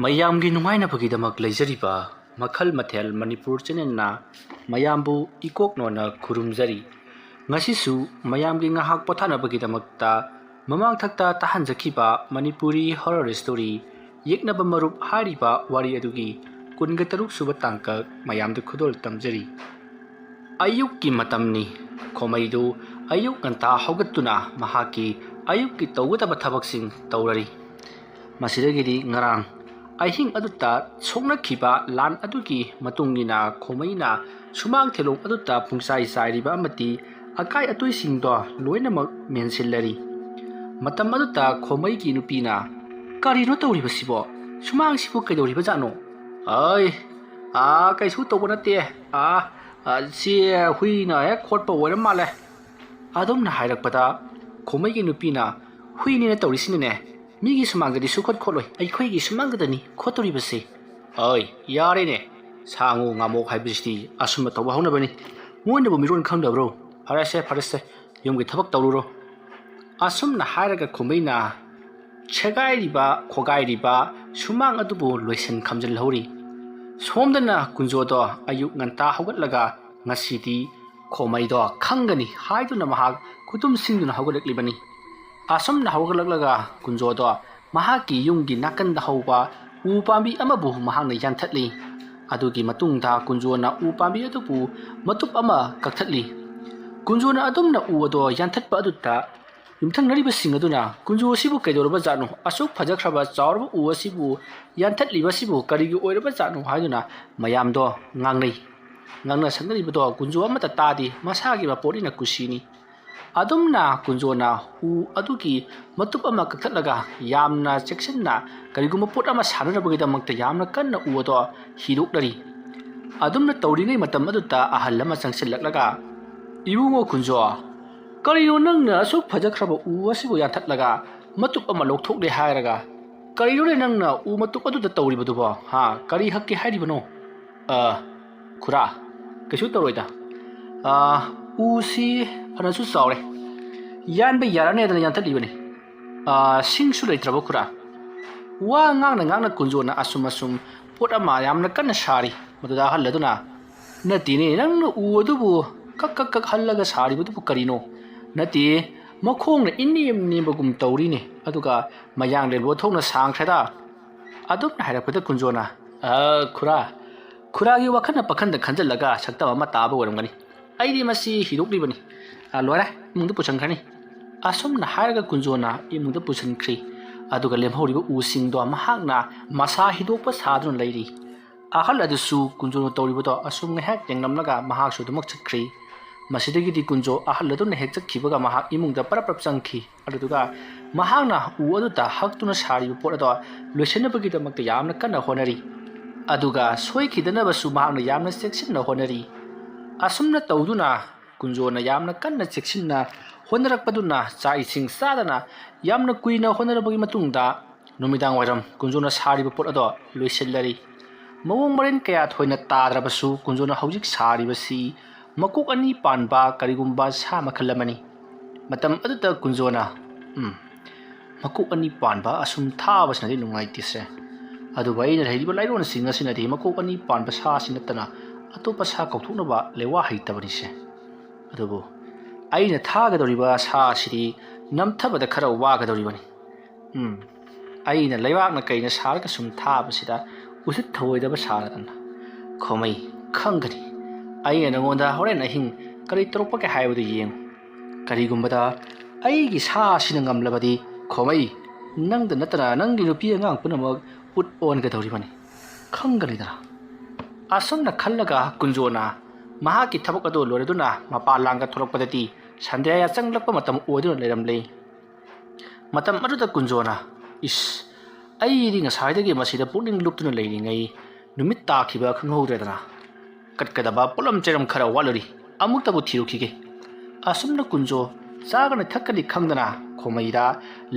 ꯃꯌꯥꯝꯒꯤ ꯅꯨꯡꯉꯥꯏꯅꯕꯒꯤꯗꯃꯛ ꯂꯩꯖꯔꯤꯕ ꯃꯈꯜ ꯃꯊꯦꯜ ꯃꯅꯤꯄꯨꯔ ꯆꯦꯅꯦꯜꯅ ꯃꯌꯥꯝꯕꯨ ꯏꯀꯣꯛꯅꯣꯅ ꯈꯨꯔꯨꯝꯖꯔꯤ꯫ ꯉꯁꯤꯁꯨ ꯃꯌꯥꯝꯒꯤ ꯉꯥꯏꯍꯥꯛ ꯄꯣꯊꯥꯅꯕꯒꯤꯗꯃꯛꯇ ꯃꯃꯥꯡꯊꯛꯇ ꯇꯥꯍꯟꯖꯈꯤꯕ ꯃꯅꯤꯄꯨꯔꯤ ꯍꯣꯔꯔ ꯁ꯭ꯇꯣꯔꯤ ꯌꯦꯛꯅꯕ ꯃꯔꯨꯞ ꯍꯥꯏꯔꯤꯕ ꯋꯥꯔꯤ ꯑꯗꯨꯒꯤ 23 ꯁꯨꯕ ꯇꯥꯡꯀꯛ ꯃꯌꯥꯝꯗ ꯈꯨꯗꯣꯜ ꯇꯝꯖꯔꯤ꯫ ꯑꯌꯨꯛꯀꯤ ꯃꯇꯝꯅꯤ꯫ ꯈꯣꯃꯩꯗꯨ ꯑꯌꯨꯛ ꯉꯟꯇꯥ ꯍꯧꯒꯠꯇꯨꯅ ꯃꯍꯥꯛꯀꯤ ꯑꯌꯨꯛꯀꯤ ꯇꯧꯒꯗꯕ ꯊꯕꯛꯁꯤꯡ ꯇꯧꯔꯔꯤ꯫ ꯃꯁꯤꯗꯒꯤꯗꯤ ꯉꯔꯥꯡ ꯑꯍꯤꯡ ꯑꯗꯨꯗ ꯁꯣꯛꯅꯈꯤꯕ ꯂꯥꯟ ꯑꯗꯨꯒꯤ ꯃꯇꯨꯡꯏꯟꯅ ꯈꯣꯃꯩꯅ ꯁꯨꯃꯥꯡ ꯊꯦꯂꯣꯡ ꯑꯗꯨꯗ ꯄꯨꯡꯆꯥꯏ ꯆꯥꯏꯔꯤꯕ ꯑꯃꯗꯤ ꯑꯀꯥꯏ ꯑꯇꯣꯏꯁꯤꯡꯗꯣ ꯂꯣꯏꯅꯃꯛ ꯃꯦꯟꯁꯤꯜꯂꯔꯤ꯫ ꯃꯇꯝ ꯑꯗꯨꯗ ꯈꯣꯃꯩꯒꯤ ꯅꯨꯄꯤꯅ "ꯀꯔꯤꯅꯣ ꯇꯧꯔꯤꯕꯁꯤꯕꯣ? ꯁꯨꯃꯥꯡꯁꯤꯕꯨ ꯀꯩꯗꯧꯔꯤꯕꯖꯥꯠꯅꯣ?" "ꯀꯩꯁꯨ ꯇꯧꯕ ꯅꯠꯇꯦ. ꯁꯤ ꯍꯨꯏꯅ ꯍꯦꯛ ꯈꯣꯠꯄ ꯑꯣꯏꯔ ꯃꯥꯜꯂꯦ." ꯑꯗꯨꯝꯅ ꯍꯥꯏꯔꯛꯄꯗ ꯈꯣꯃꯩꯒꯤ ꯅꯨꯄꯤꯅ "ꯍꯨꯏꯅꯦꯅ ꯇꯧꯔꯤꯁꯤꯅꯅꯦ. ꯃꯤꯒꯤ ꯁꯨꯃꯥꯡꯗꯗꯤ ꯁꯨꯡꯈꯣꯠ ꯈꯣꯠꯂꯣꯏ. ꯑꯩꯈꯣꯏꯒꯤ ꯁꯨꯃꯥꯡꯗꯅꯤ ꯈꯣꯠꯇꯣꯔꯤꯕꯁꯦ." "ꯌꯥꯔꯦꯅꯦ. ꯁꯥꯉꯨ ꯉꯥꯃꯣꯛ ꯍꯥꯏꯕꯁꯤꯗꯤ ꯑꯁꯨꯝꯅ ꯇꯧꯕ ꯍꯧꯅꯕꯅꯤ. ꯃꯣꯏꯅꯕꯨ ꯃꯤꯔꯣꯟ ꯈꯪꯗꯕ꯭ꯔꯣ? ꯐꯔꯦꯁꯦ. ꯌꯨꯝꯒꯤ ꯊꯕꯛ ꯇꯧꯔꯨꯔꯣ." ꯑꯁꯨꯝꯅ ꯍꯥꯏꯔꯒ ꯈꯣꯃꯩꯅ ꯁꯦꯒꯥꯏꯔꯤꯕ ꯈꯣꯒꯥꯏꯔꯤꯕ ꯁꯨꯃꯥꯡ ꯑꯗꯨꯕꯨ ꯂꯣꯏꯁꯤꯟ ꯈꯝꯖꯤꯜꯍꯧꯔꯤ꯫ ꯁꯣꯝꯗꯅ ꯀꯨꯟꯖꯣꯗꯣ ꯑꯌꯨꯛ ꯉꯟꯇꯥ ꯍꯧꯒꯠꯂꯒ ꯉꯁꯤꯗꯤ ꯈꯣꯃꯩꯗꯣ ꯈꯪꯒꯅꯤ ꯍꯥꯏꯗꯨꯅ ꯃꯍꯥꯛ ꯈꯨꯇꯨꯝꯁꯤꯡꯗꯨꯅ ꯍꯧꯒꯠꯂꯛꯂꯤꯕꯅꯤ꯫ ꯑꯁꯨꯝꯅ ꯍꯧꯒꯠꯂꯛꯂꯒ ꯀꯨꯟꯖꯣꯗꯣ ꯃꯍꯥꯛꯀꯤ ꯌꯨꯝꯒꯤ ꯅꯥꯀꯟꯗ ꯍꯧꯕ ꯎ ꯄꯥꯝꯕꯤ ꯑꯃꯕꯨ ꯃꯍꯥꯛꯅ ꯌꯥꯟꯊꯠꯂꯤ꯫ ꯑꯗꯨꯒꯤ ꯃꯇꯨꯡꯗ ꯀꯨꯟꯖꯣꯅ ꯎ ꯄꯥꯝꯕꯤ ꯑꯗꯨꯕꯨ ꯃꯇꯨꯞ ꯑꯃ ꯀꯛꯊꯠꯂꯤ꯫ ꯀꯨꯟꯖꯣꯅ ꯑꯗꯨꯝꯅ ꯎ ꯑꯗꯣ ꯌꯥꯟꯊꯠꯄ ꯑꯗꯨꯗ ꯌꯨꯝꯊꯪꯅꯔꯤꯕꯁꯤꯡ ꯑꯗꯨꯅ "ꯀꯨꯟꯖꯣꯁꯤꯕꯨ ꯀꯩꯗꯧꯔꯕꯖꯥꯠꯅꯣ? ꯑꯁꯨꯛ ꯐꯖꯈ꯭ꯔꯕ ꯆꯥꯎꯔꯕ ꯎ ꯑꯁꯤꯕꯨ ꯌꯥꯟꯊꯠꯂꯤꯕꯁꯤꯕꯨ ꯀꯔꯤꯒꯤ ꯑꯣꯏꯔꯕꯖꯥꯠꯅꯣ?" ꯍꯥꯏꯗꯨꯅ ꯃꯌꯥꯝꯗꯣ ꯉꯥꯡꯅꯩ꯫ ꯉꯥꯡꯅ ꯁꯛꯅꯔꯤꯕꯗꯣ ꯀꯨꯟꯖꯣ ꯑꯃꯠꯇ ꯇꯥꯗꯦ. ꯃꯁꯥꯒꯤ ꯃꯄꯣꯠꯅꯤꯅ ꯀꯨꯁꯤꯅꯤ꯫ ꯑꯗꯨꯝꯅ ꯀꯨꯟꯖꯣꯅ ꯎ ꯑꯗꯨꯒꯤ ꯃꯇꯨꯞ ꯑꯃ ꯀꯛꯊꯠꯂꯒ ꯌꯥꯝꯅ ꯆꯦꯛꯁꯤꯟꯅ ꯀꯔꯤꯒꯨꯝꯕ ꯄꯣꯠ ꯑꯃ ꯁꯥꯟꯅꯅꯕꯒꯤꯗꯃꯛꯇ ꯌꯥꯝꯅ ꯀꯟꯅ ꯎ ꯑꯗꯣ ꯍꯤꯗꯣꯛꯂꯔꯤ꯫ ꯑꯗꯨꯝꯅ ꯇꯧꯔꯤꯉꯩ ꯃꯇꯝ ꯑꯗꯨꯗ ꯑꯍꯜ ꯑꯃ ꯆꯪꯁꯤꯜꯂꯛꯂꯒ "ꯏꯕꯨꯡꯉꯣ ꯀꯨꯟꯖꯣ, ꯀꯔꯤꯅꯣ ꯅꯪꯅ ꯑꯁꯨꯛ ꯐꯖꯈ꯭ꯔꯕ ꯎ ꯑꯁꯤꯕꯨ ꯌꯥꯟꯊꯠꯂꯒ ꯃꯇꯨꯞ ꯑꯃ ꯂꯧꯊꯣꯛꯂꯦ ꯍꯥꯏꯔꯒ ꯀꯔꯤꯅꯣꯅꯦ ꯅꯪꯅ ꯎ ꯃꯇꯨꯞ ꯑꯗꯨꯗ ꯇꯧꯔꯤꯕꯗꯨꯕꯣ? ꯀꯔꯤ ꯍꯛꯀꯦ ꯍꯥꯏꯔꯤꯕꯅꯣ?" "ꯈꯨꯔꯥ, ꯀꯩꯁꯨ ꯇꯧꯔꯣꯏꯗ. ꯎꯁꯤ ꯐꯅꯁꯨ ꯆꯥꯎꯔꯦ. ꯌꯥꯟꯕ ꯌꯥꯔꯅꯦꯗꯅ ꯌꯥꯟꯊꯠꯂꯤꯕꯅꯤ. ꯁꯤꯡꯁꯨ ꯂꯩꯇ꯭ꯔꯕ ꯈꯨꯔꯥ." ꯋꯥ ꯉꯥꯡꯅ ꯀꯨꯟꯖꯣꯅ ꯑꯁꯨꯝ ꯄꯣꯠ ꯑꯃ ꯌꯥꯝꯅ ꯀꯟꯅ ꯁꯥꯔꯤ꯫ ꯃꯗꯨꯗ ꯑꯍꯜ ꯑꯗꯨꯅ "ꯅꯠꯇꯦꯅꯦ, ꯅꯪꯅ ꯎ ꯑꯗꯨꯕꯨ ꯀꯛ ꯍꯜꯂꯒ ꯁꯥꯔꯤꯕꯗꯨꯕꯨ ꯀꯔꯤꯅꯣ? ꯅꯠꯇꯦ, ꯃꯈꯣꯡꯅ ꯏꯅꯦꯝ ꯅꯦꯝꯕꯒꯨꯝ ꯇꯧꯔꯤꯅꯦ. ꯑꯗꯨꯒ ꯃꯌꯥꯡꯂꯦꯟ ꯊꯣꯛꯅ ꯁꯥꯡꯈ꯭ꯔꯦꯗ." ꯑꯗꯨꯝꯅ ꯍꯥꯏꯔꯛꯄꯗ ꯀꯨꯟꯖꯣꯅ "ꯈꯨꯔꯥꯒꯤ ꯋꯥꯈꯜꯅ ꯄꯥꯈꯟꯗ ꯈꯟꯖꯜꯂꯒ ꯁꯛꯇꯝ ꯑꯃ ꯇꯥꯕ ꯑꯣꯏꯔꯝꯒꯅꯤ. ꯑꯩꯗꯤ ꯃꯁꯤ ꯍꯤꯗꯣꯛꯂꯤꯕꯅꯤ. ꯂꯣꯏꯔꯦ, ꯏꯃꯨꯡꯗ ꯄꯨꯁꯟꯈ꯭ꯔꯅꯤ." ꯑꯁꯨꯝꯅ ꯍꯥꯏꯔꯒ ꯀꯨꯟꯖꯣꯅ ꯏꯃꯨꯡꯗ ꯄꯨꯁꯤꯟꯈ꯭ꯔꯤ꯫ ꯑꯗꯨꯒ ꯂꯦꯝꯍꯧꯔꯤꯕ ꯎꯁꯤꯡꯗꯣ ꯃꯍꯥꯛꯅ ꯃꯁꯥ ꯍꯤꯗꯣꯛꯄ ꯁꯥꯗꯨꯅ ꯂꯩꯔꯤ꯫ ꯑꯍꯜ ꯑꯗꯨꯁꯨ ꯀꯨꯟꯖꯣꯅ ꯇꯧꯔꯤꯕꯗꯣ ꯑꯁꯨꯝ ꯉꯥꯏꯍꯥꯛ ꯌꯦꯡꯂꯝꯂꯒ ꯃꯍꯥꯛꯁꯨ ꯑꯗꯨꯃꯛ ꯆꯠꯈ꯭ꯔꯤ꯫ ꯃꯁꯤꯗꯒꯤꯗꯤ ꯀꯨꯟꯖꯣ ꯑꯍꯜ ꯑꯗꯨꯅ ꯍꯦꯛ ꯆꯠꯈꯤꯕꯒ ꯃꯍꯥꯛ ꯏꯃꯨꯡꯗ ꯄꯔꯞ ꯆꯪꯈꯤ꯫ ꯑꯗꯨꯗꯨꯒ ꯃꯍꯥꯛꯅ ꯎ ꯑꯗꯨꯗ ꯍꯛꯇꯨꯅ ꯁꯥꯔꯤꯕ ꯄꯣꯠ ꯑꯗꯣ ꯂꯣꯏꯁꯤꯟꯅꯕꯒꯤꯗꯃꯛꯇ ꯌꯥꯝꯅ ꯀꯟꯅ ꯍꯣꯠꯅꯔꯤ꯫ ꯑꯗꯨꯒ ꯁꯣꯏꯈꯤꯗꯅꯕꯁꯨ ꯃꯍꯥꯛꯅ ꯌꯥꯝꯅ ꯆꯦꯛꯁꯤꯟꯅ ꯍꯣꯠꯅꯔꯤ꯫ ꯑꯁꯨꯝꯅ ꯇꯧꯗꯨꯅ ꯀꯨꯟꯖꯣꯅ ꯌꯥꯝꯅ ꯀꯟꯅ ꯆꯦꯛꯁꯤꯟꯅ ꯍꯣꯠꯅꯔꯛꯄꯗꯨꯅ ꯆꯥꯛ ꯏꯁꯤꯡ ꯆꯥꯗꯅ yamna kuina honorabagi matungda numidang wairam kunjona sariba pot ado loisilari mawong marin kaya thoina tadrabasu kunjona hojik saribasi makuk ani panba karigumba sa makhalamani matam aduta kunjona makuk ani panba asum thabasnadi nungaitise aduba ina heidiba lairon singa sinadi makuk ani panba sa sinatana atopa sa kauthunaba lewa heitabani se adubu aina thagadoriba sa siri namthabada khara wagadoribani aina laiwakna kaina sarga sum thabasida usit thoidaba saradana khomai khangani aina nangonda horen ahing kari toroppa ke haibudu yeng karigumbada aigi sa sina ngamlabadi khomai nangda natana nangdi nupi angang punamak ut on gadoribani khangani dara asumna khallaga kunjona mahaki thabak adu loreduna mapalanga thorokpadati Sandhya changlakpa matam oduna leramlei matam aduda kunjona is ai ri ngasaidagi masida puning luptuna leiringai numit takhiba khanghodredana katkadaba pulam cheram khara walari amuktabu thirukhige asumna kunjo chagana thakani khangdana khomaida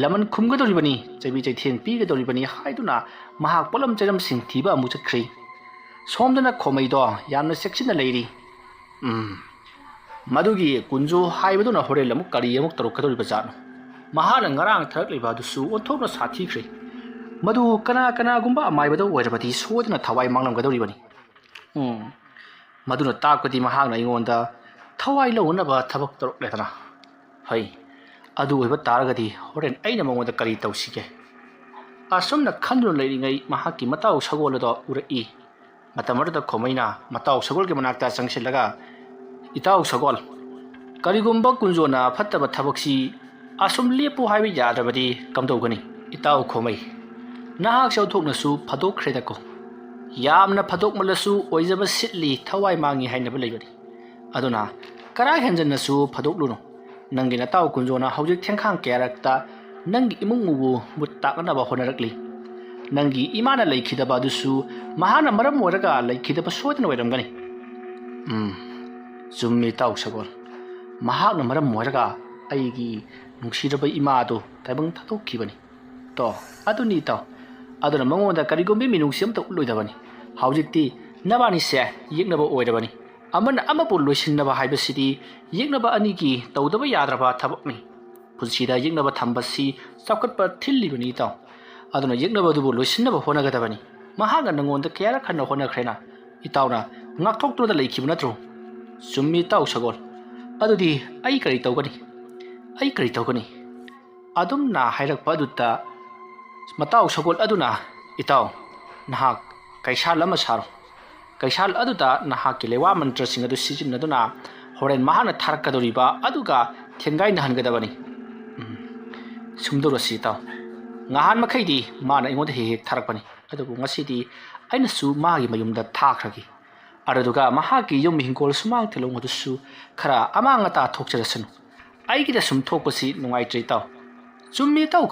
laman khumgadoribani chabi chaitheng pigadoribani haiduna mahak pulam cheram sing thiba amu chakri somdana khomaido yamna section leiri Madugi kunjo haibaduna horel amuk kari amuk tarukadori bazano mahana ngarang tharak liba dusu onthokna sathi khri ꯃꯗꯨ ꯀꯅꯥꯒꯨꯝꯕ ꯑꯃꯥꯏꯕꯗ ꯑꯣꯏꯔꯕꯗꯤ ꯁꯣꯏꯗꯅ ꯊꯋꯥꯏ ꯃꯥꯡꯂꯝꯒꯗꯧꯔꯤꯕꯅꯤ ꯃꯗꯨꯅ ꯇꯥꯛꯄꯗꯤ ꯃꯍꯥꯛꯅ ꯑꯩꯉꯣꯟꯗ ꯊꯋꯥꯏ ꯂꯧꯅꯕ ꯊꯕꯛ ꯇꯧꯔꯛꯂꯦꯗꯅ ꯍꯩ ꯑꯗꯨ ꯑꯣꯏꯕ ꯇꯥꯔꯒꯗꯤ ꯍꯣꯔꯦꯟ ꯑꯩꯅ ꯃꯉꯣꯟꯗ ꯀꯔꯤ ꯇꯧꯁꯤꯒꯦ ꯑꯁꯨꯝꯅ ꯈꯟꯗꯨꯅ ꯂꯩꯔꯤꯉꯩ ꯃꯍꯥꯛꯀꯤ ꯃꯇꯥꯎ ꯁꯒꯣꯜ ꯑꯗꯨ ꯎꯔꯛꯏ ꯃꯇꯝ ꯑꯗꯨꯗ ꯈꯣꯃꯩꯅ ꯃꯇꯥꯎ ꯁꯒꯣꯜꯒꯤ ꯃꯅꯥꯛꯇ ꯆꯪꯁꯤꯜꯂꯒ ꯏꯇꯥꯎ ꯁꯒꯣꯜ ꯀꯔꯤꯒꯨꯝꯕ ꯀꯨꯟꯖꯣꯅ ꯐꯠꯇꯕ ꯊꯕꯛꯁꯤ ꯑꯁꯨꯝ ꯂꯦꯞꯄꯨ ꯍꯥꯏꯕ ꯌꯥꯗ꯭ꯔꯕꯗꯤ ꯀꯝꯗꯧꯒꯅꯤ ꯏꯇꯥꯎ ꯈꯣꯃꯩ ꯅꯍꯥꯛ ꯆꯥꯎꯊꯣꯛꯅꯁꯨ ꯐꯥꯗꯣꯛꯈ꯭ꯔꯦꯗꯀꯣ ꯌꯥꯝꯅ ꯐꯥꯗꯣꯛꯃꯜꯂꯁꯨ ꯑꯣꯏꯖꯕ ꯁꯤꯠꯂꯤ ꯊꯋꯥꯏ ꯃꯥꯡꯉꯤ ꯍꯥꯏꯅꯕ ꯂꯩꯕꯅꯤ ꯑꯗꯨꯅ ꯀꯔꯥ ꯍꯦꯟꯖꯟꯅꯁꯨ ꯐꯥꯗꯣꯛꯂꯨꯅꯨ ꯅꯪꯒꯤ ꯅꯇꯥꯎ ꯀꯨꯟꯖꯣꯅ ꯍꯧꯖꯤꯛ ꯊꯦꯡꯈꯥꯡ ꯀꯌꯥꯔꯛꯇ ꯅꯪꯒꯤ ꯏꯃꯨꯡꯕꯨ ꯃꯨꯠ ꯇꯥꯛꯅꯅꯕ ꯍꯣꯠꯅꯔꯛꯂꯤ ꯅꯪꯒꯤ ꯏꯃꯥꯅ ꯂꯩꯈꯤꯗꯕ ꯑꯗꯨꯁꯨ ꯃꯍꯥꯛꯅ ꯃꯔꯝ ꯑꯣꯏꯔꯒ ꯂꯩꯈꯤꯗꯕ ꯁꯣꯏꯗꯅ ꯑꯣꯏꯔꯝꯒꯅꯤ ꯆꯨꯝꯃꯤ ꯏꯇꯥꯎ ꯁꯒꯣꯜ ꯃꯍꯥꯛꯅ ꯃꯔꯝ ꯑꯣꯏꯔꯒ ꯑꯩꯒꯤ ꯅꯨꯡꯁꯤꯔꯕ ꯏꯃꯥꯗꯨ ꯇꯥꯏꯕꯪ ꯊꯥꯗꯣꯛꯈꯤꯕꯅꯤ ꯇꯣ ꯑꯗꯨꯅꯤ ꯏꯇꯥꯎ ꯑꯗꯨꯅ ꯃꯉꯣꯟꯗ ꯀꯔꯤꯒꯨꯝꯕ ꯃꯤꯅꯨꯡꯁꯤ ꯑꯃꯇ ꯎꯠꯂꯣꯏꯗꯕꯅꯤ ꯍꯧꯖꯤꯛꯇꯤ ꯅꯕꯥꯅꯤꯁꯦ ꯌꯦꯛꯅꯕ ꯑꯣꯏꯔꯕꯅꯤ ꯑꯃꯅ ꯑꯃꯕꯨ ꯂꯣꯏꯁꯤꯟꯅꯕ ꯍꯥꯏꯕꯁꯤꯗꯤ ꯌꯦꯛꯅꯕ ꯑꯅꯤꯒꯤ ꯇꯧꯗꯕ ꯌꯥꯗ꯭ꯔꯕ ꯊꯕꯛꯅꯤ ꯄꯨꯟꯁꯤꯗ ꯌꯦꯛꯅꯕ ꯊꯝꯕꯁꯤ ꯆꯥꯎꯈꯠꯄ ꯊꯤꯜꯂꯤꯕꯅꯤ ꯏꯇꯥꯎ ꯑꯗꯨꯅ ꯌꯦꯛꯅꯕꯗꯨꯕꯨ ꯂꯣꯏꯁꯤꯟꯅꯕ ꯍꯣꯠꯅꯒꯗꯕꯅꯤ ꯃꯍꯥꯛꯅ ꯅꯉꯣꯟꯗ ꯀꯌꯥꯔꯛ ꯍꯟꯅ ꯍꯣꯠꯅꯈ꯭ꯔꯦꯅ ꯏꯇꯥꯎꯅ ꯉꯥꯛꯊꯣꯛꯇꯨꯅ ꯂꯩꯈꯤꯕ ꯅꯠꯇ꯭ꯔꯣ ꯆꯨꯝꯃꯤ ꯏꯇꯥꯎ ꯁꯒꯣꯜ ꯑꯗꯨꯗꯤ ꯑꯩ ꯀꯔꯤ ꯇꯧꯒꯅꯤ ꯑꯗꯨꯝꯅ ꯍꯥꯏꯔꯛꯄ ꯑꯗꯨꯗ ꯃꯇꯥꯎ ꯁꯒꯣꯜ ꯑꯗꯨꯅ ꯏꯇꯥꯎ ꯅꯍꯥꯛ ꯀꯩꯁꯥꯜ ꯑꯃ ꯁꯥꯔꯣ ꯀꯩꯁꯥꯜ ꯑꯗꯨꯗ ꯅꯍꯥꯛꯀꯤ ꯂꯩꯋꯥ ꯃꯟꯇ꯭ꯔꯁꯤꯡ ꯑꯗꯨ ꯁꯤꯖꯤꯟꯅꯗꯨꯅ ꯍꯣꯔꯦꯟ ꯃꯍꯥꯛꯅ ꯊꯥꯔꯛꯀꯗꯧꯔꯤꯕ ꯑꯗꯨꯒ ꯊꯦꯡꯒꯥꯏꯅꯍꯟꯒꯗꯕꯅꯤ ꯁꯨꯝꯗꯧꯔꯁꯤ ꯏꯇꯥꯎ ꯉꯍꯥꯟ ꯃꯈꯩꯗꯤ ꯃꯥꯅ ꯑꯩꯉꯣꯟꯗ ꯍꯦꯛ ꯊꯥꯔꯛꯄꯅꯤ ꯑꯗꯨꯕꯨ ꯉꯁꯤꯗꯤ ꯑꯩꯅꯁꯨ ꯃꯥꯒꯤ ꯃꯌꯨꯝꯗ ꯊꯥꯈ꯭ꯔꯒꯦ ꯑꯗꯨꯒ ꯃꯍꯥꯛꯀꯤ ꯌꯨꯝ ꯍꯤꯡꯒꯣꯜ ꯁꯨꯃꯥꯡ ꯊꯦꯂꯣꯡ ꯑꯗꯨꯁꯨ ꯈꯔ ꯑꯃꯥꯡ ꯑꯇꯥ ꯊꯣꯛꯆꯔꯁꯅꯨ ꯑꯩꯒꯤꯗ ꯁꯨꯝ ꯊꯣꯛꯄꯁꯤ ꯅꯨꯡꯉꯥꯏꯇ꯭ꯔꯦ ꯏꯇꯥꯎ ꯆꯨꯝꯃꯤ ꯏꯇꯥꯎ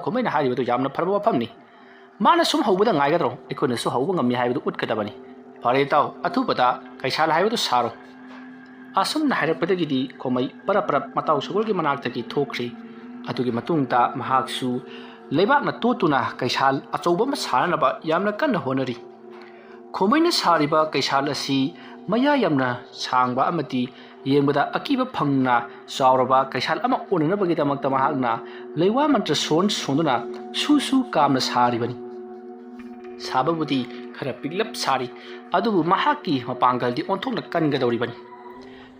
ꯈꯣꯃꯩꯅ ꯍꯥꯏꯔꯤꯕꯗꯨ ꯌꯥꯝꯅ ꯐꯔꯕ ꯋꯥꯐꯝꯅꯤ ꯃꯥꯅ ꯁꯨꯝ ꯍꯧꯕꯗ ꯉꯥꯏꯒꯗ꯭ꯔꯣ ꯑꯩꯈꯣꯏꯅꯁꯨ ꯍꯧꯕ ꯉꯝꯃꯤ ꯍꯥꯏꯕꯗꯨ ꯎꯠꯀꯗꯕꯅꯤ ꯐꯔꯦ ꯏꯇꯥꯎ ꯑꯊꯨꯕꯗ ꯀꯩꯁꯥꯜ ꯍꯥꯏꯕꯗꯨ ꯁꯥꯔꯣ ꯑꯁꯨꯝꯅ ꯍꯥꯏꯔꯛꯄꯗꯒꯤꯗꯤ ꯈꯣꯃꯩ ꯄꯔꯞ ꯃꯇꯥꯎ ꯁꯒꯣꯜꯒꯤ ꯃꯅꯥꯛꯇꯒꯤ ꯊꯣꯛꯈ꯭ꯔꯤ ꯑꯗꯨꯒꯤ ꯃꯇꯨꯡꯗ ꯃꯍꯥꯛꯁꯨ ꯂꯩꯕꯥꯛꯅ ꯇꯣꯠꯇꯨꯅ ꯀꯩꯁꯥꯜ ꯑꯆꯧꯕ ꯑꯃ ꯁꯥꯅꯅꯕ ꯌꯥꯝꯅ ꯀꯟꯅ ꯍꯣꯠꯅꯔꯤ ꯈꯣꯃꯩꯅ ꯁꯥꯔꯤꯕ ꯀꯩꯁꯥꯜ ꯑꯁꯤ ꯃꯌꯥ ꯌꯥꯝꯅ ꯁꯥꯡꯕ ꯑꯃꯗꯤ ꯌꯦꯡꯕꯗ ꯑꯀꯤꯕ ꯐꯪꯅ ꯆꯥꯎꯔꯕ ꯀꯩꯁꯥꯜ ꯑꯃ ꯑꯣꯟꯅꯅꯕꯒꯤꯗꯃꯛꯇ ꯃꯍꯥꯛꯅ ꯂꯩꯋꯥ ꯃꯟꯇ꯭ꯔ ꯁꯣꯟꯗꯨꯅ ꯁꯨ ꯀꯥꯝꯅ ꯁꯥꯔꯤꯕꯅꯤ ꯁꯥꯕꯕꯨꯗꯤ ꯈꯔ ꯄꯤꯛꯂꯞ ꯁꯥꯔꯤ ꯑꯗꯨꯕꯨ ꯃꯍꯥꯛꯀꯤ ꯃꯄꯥꯡꯒꯜꯗꯤ ꯑꯣꯟꯊꯣꯛꯅ ꯀꯟꯒꯗꯧꯔꯤꯕꯅꯤ